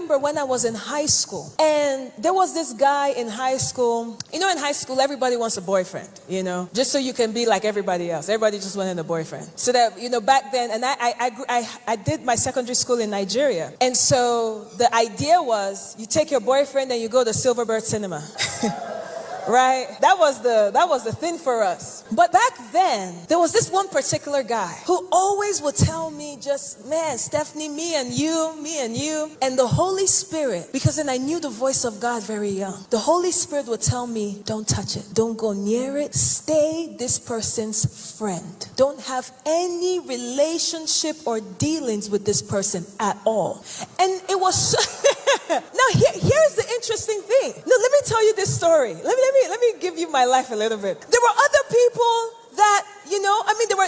remember when I was in high school, and there was this guy in high school. In high school, everybody wants a boyfriend, just so you can be like everybody else. Everybody just wanted a boyfriend. So that, back then, and I did my secondary school in Nigeria. And so the idea was you take your boyfriend and you go to Silverbird Cinema. Right? That was the thing for us. But back then, there was this one particular guy who always would tell me just, man, Stephanie, me and you. And the Holy Spirit, because then I knew the voice of God very young. The Holy Spirit would tell me, don't touch it. Don't go near it. Stay this person's friend. Don't have any relationship or dealings with this person at all. And it was so now here's the interesting thing. No, let me tell you this story. Let me give you my life a little bit. There were other people that,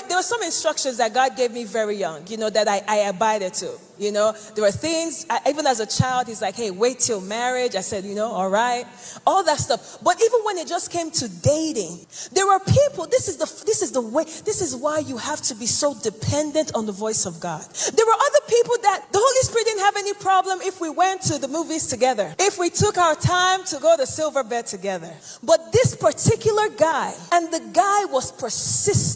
there were some instructions that God gave me very young, that I abided to. There were things, even as a child, he's like, hey, wait till marriage. I said, all right, all that stuff. But even when it just came to dating, there were people, this is why you have to be so dependent on the voice of God. There were other people that the Holy Spirit didn't have any problem if we went to the movies together, if we took our time to go to silver bed together. But this particular guy, and the guy was persistent.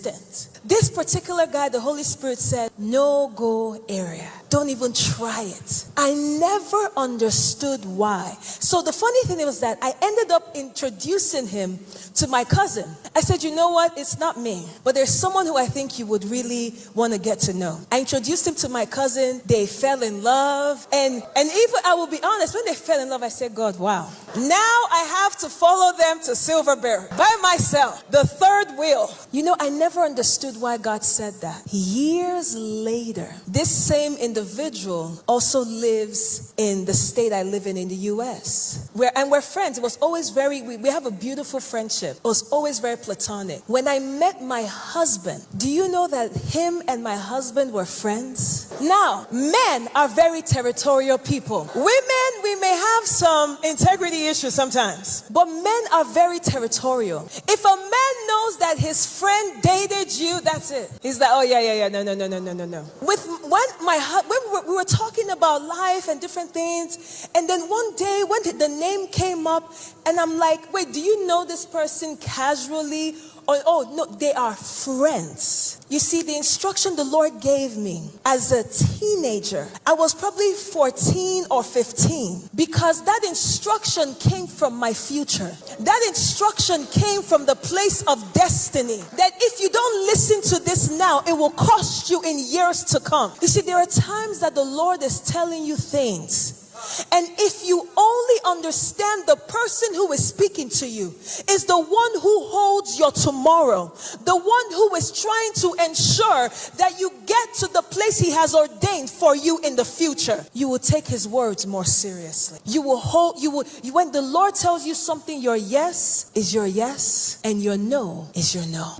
This particular guy, the Holy Spirit said, no go area. Don't even try it. I never understood why. So the funny thing was that I ended up introducing him to my cousin. I said, you know what? It's not me, but there's someone who I think you would really want to get to know. I introduced him to my cousin. They fell in love. And even, I will be honest, when they fell in love, I said, God, wow. Now I have to follow them to Silverberry by myself. The third wheel. I never understood why God said that. Years later, this same individual also lives in the state I live in the U.S. We're friends. It was always we have a beautiful friendship. It was always very platonic. When I met my husband, do you know that him and my husband were friends? Now, men are very territorial people. Women, we may have some integrity issues sometimes, but men are very territorial. If a man knows that his friend dated you, that's it. He's like, oh yeah, no. When we were talking about life and different things, and then one day when the name came up, and I'm like, wait, do you know this person casually? Oh no, they are friends. You see, the instruction the Lord gave me as a teenager, I was probably 14 or 15, because that instruction came from my future. That instruction came from the place of destiny, that if you don't listen to this now, it will cost you in years to come. You see, there are times that the Lord is telling you things, and if you only understand the person who is speaking to you is the one who holds your tomorrow, the one who is trying to ensure that you get to the place he has ordained for you in the future, you will take his words more seriously. When the Lord tells you something, your yes is your yes and your no is your no.